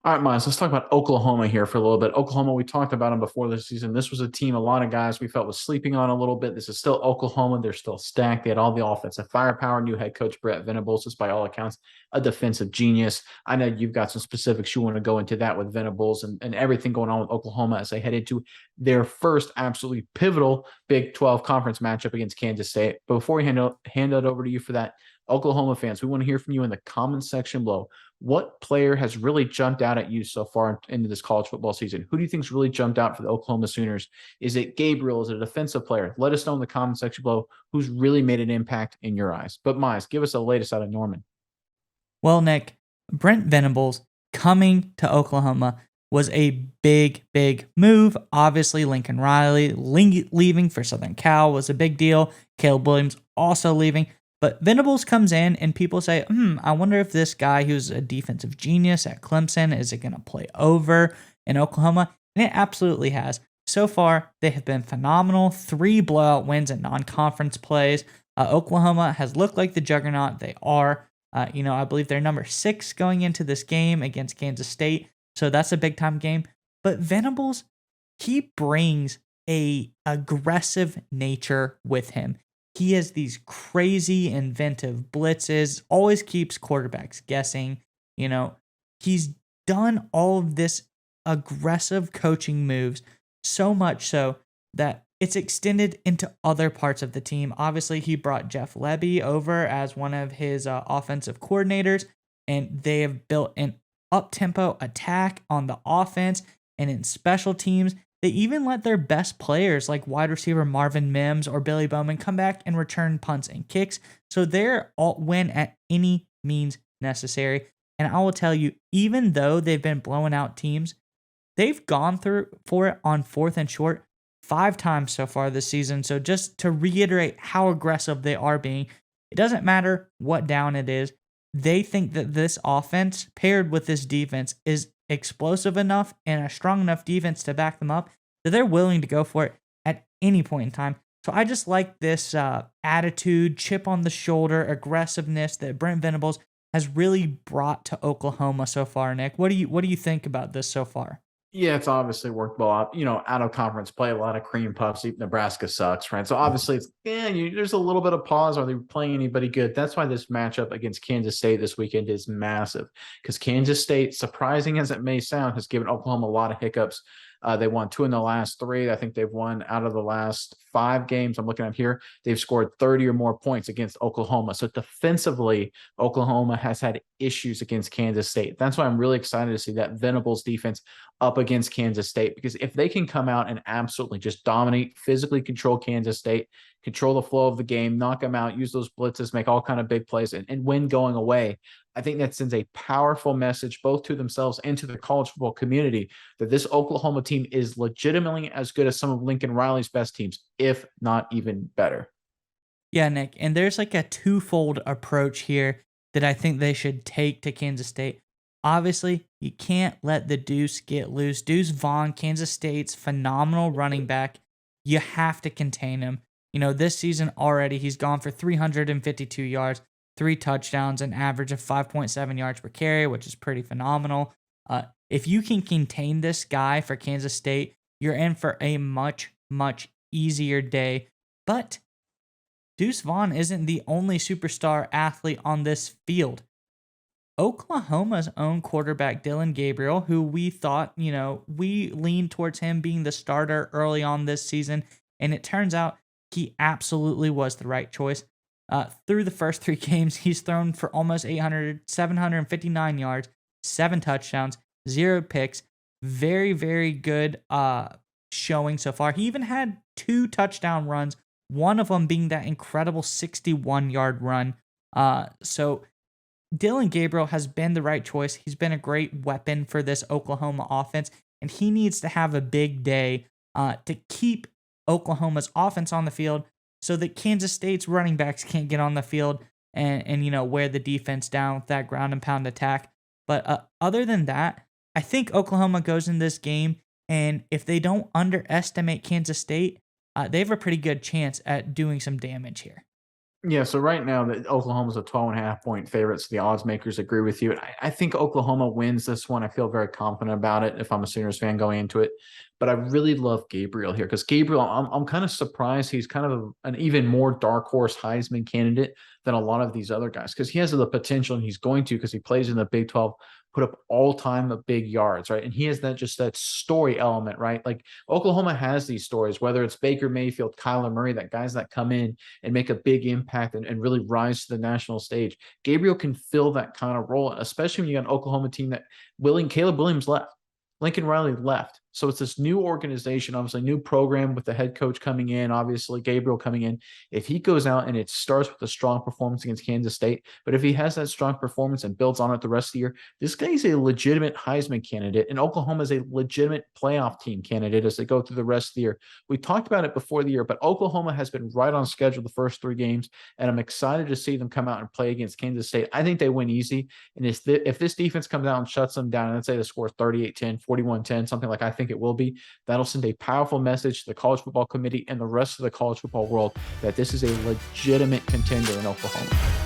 All right, Miles, let's talk about Oklahoma here for a little bit. Oklahoma, we talked about them before this season. This was a team a lot of guys we felt was sleeping on a little bit. This is still Oklahoma. They're still stacked. They had all the offensive firepower. New head coach Brent Venables is, by all accounts, a defensive genius. I know you've got some specifics you want to go into that with Venables and everything going on with Oklahoma as they head into their first absolutely pivotal Big 12 conference matchup against Kansas State. But before we hand it over to you for that, Oklahoma fans, we want to hear from you in the comment section below. What player has really jumped out at you so far into this college football season? Who do you think's really jumped out for the Oklahoma Sooners? Is it Gabriel? Is it a defensive player? Let us know in the comment section below who's really made an impact in your eyes. But Miles, give us the latest out of Norman. Well, Nick, Brent Venables coming to Oklahoma was a big, big move. Obviously, Lincoln Riley leaving for Southern Cal was a big deal. Caleb Williams also leaving. But Venables comes in and people say, I wonder if this guy who's a defensive genius at Clemson, is it going to play over in Oklahoma? And it absolutely has. So far, they have been phenomenal. 3 blowout wins in non-conference plays. Oklahoma has looked like the juggernaut they are. I believe they're number 6 going into this game against Kansas State. So that's a big time game. But Venables, he brings a aggressive nature with him. He has these crazy inventive blitzes, always keeps quarterbacks guessing. He's done all of this aggressive coaching moves, so much so that it's extended into other parts of the team. Obviously, he brought Jeff Lebby over as one of his offensive coordinators, and they have built an up-tempo attack on the offense and in special teams. They even let their best players like wide receiver Marvin Mims or Billy Bowman come back and return punts and kicks. So they're all win at any means necessary. And I will tell you, even though they've been blowing out teams, they've gone through for it on 4th and short 5 times so far this season. So just to reiterate how aggressive they are being, it doesn't matter what down it is. They think that this offense paired with this defense is explosive enough and a strong enough defense to back them up that they're willing to go for it at any point in time. So I just like this attitude, chip on the shoulder, aggressiveness that Brent Venables has really brought to Oklahoma so far. Nick, what do you think about this so far? Yeah, it's obviously worked well out. Out of conference play, a lot of cream puffs. Nebraska sucks, right? So obviously, there's a little bit of pause. Are they playing anybody good? That's why this matchup against Kansas State this weekend is massive, because Kansas State, surprising as it may sound, has given Oklahoma a lot of hiccups. They won 2 in the last 3. I think they've won out of the last 5 games. I'm looking up here. They've scored 30 or more points against Oklahoma. So defensively, Oklahoma has had issues against Kansas State. That's why I'm really excited to see that Venables defense up against Kansas State, because if they can come out and absolutely just dominate, physically control Kansas State, control the flow of the game, knock them out, use those blitzes, make all kind of big plays, and win going away, I think that sends a powerful message both to themselves and to the college football community that this Oklahoma team is legitimately as good as some of Lincoln Riley's best teams, if not even better. Yeah, Nick, and there's like a twofold approach here that I think they should take to Kansas State. Obviously, you can't let the Deuce get loose. Deuce Vaughn, Kansas State's phenomenal running back. You have to contain him. This season already, he's gone for 352 yards, 3 touchdowns, an average of 5.7 yards per carry, which is pretty phenomenal. If you can contain this guy for Kansas State, you're in for a much, much easier day. But Deuce Vaughn isn't the only superstar athlete on this field. Oklahoma's own quarterback, Dylan Gabriel, who we thought, we leaned towards him being the starter early on this season, and it turns out he absolutely was the right choice. Through the first 3 games, he's thrown for almost 759 yards, 7 touchdowns, 0 picks. Very, very good showing so far. He even had 2 touchdown runs, one of them being that incredible 61-yard run. So Dylan Gabriel has been the right choice. He's been a great weapon for this Oklahoma offense, and he needs to have a big day to keep Oklahoma's offense on the field so that Kansas State's running backs can't get on the field and wear the defense down with that ground and pound attack. But other than that, I think Oklahoma goes in this game, and if they don't underestimate Kansas State, they have a pretty good chance at doing some damage here. Yeah, so right now that Oklahoma's a 12.5 point favorite, so the odds makers agree with you. I think Oklahoma wins this one. I feel very confident about it if I'm a Sooners fan going into it. But I really love Gabriel here because Gabriel, I'm kind of surprised he's kind of an even more dark horse Heisman candidate than a lot of these other guys because he has the potential and he's going to because he plays in the Big 12, put up all time of big yards, right? And he has that story element, right? Like Oklahoma has these stories, whether it's Baker Mayfield, Kyler Murray, that guys that come in and make a big impact and really rise to the national stage. Gabriel can fill that kind of role, especially when you got an Oklahoma team that Caleb Williams left. Lincoln Riley left. So it's this new organization, obviously new program with the head coach coming in, obviously Gabriel coming in. If he goes out and it starts with a strong performance against Kansas State, but if he has that strong performance and builds on it the rest of the year, this guy is a legitimate Heisman candidate, and Oklahoma is a legitimate playoff team candidate as they go through the rest of the year. We talked about it before the year, but Oklahoma has been right on schedule the first 3 games, and I'm excited to see them come out and play against Kansas State. I think they win easy, and if this defense comes out and shuts them down, and let's say the score is 38-10, 41-10, something like I think it will be, that'll send a powerful message to the college football committee and the rest of the college football world that this is a legitimate contender in Oklahoma.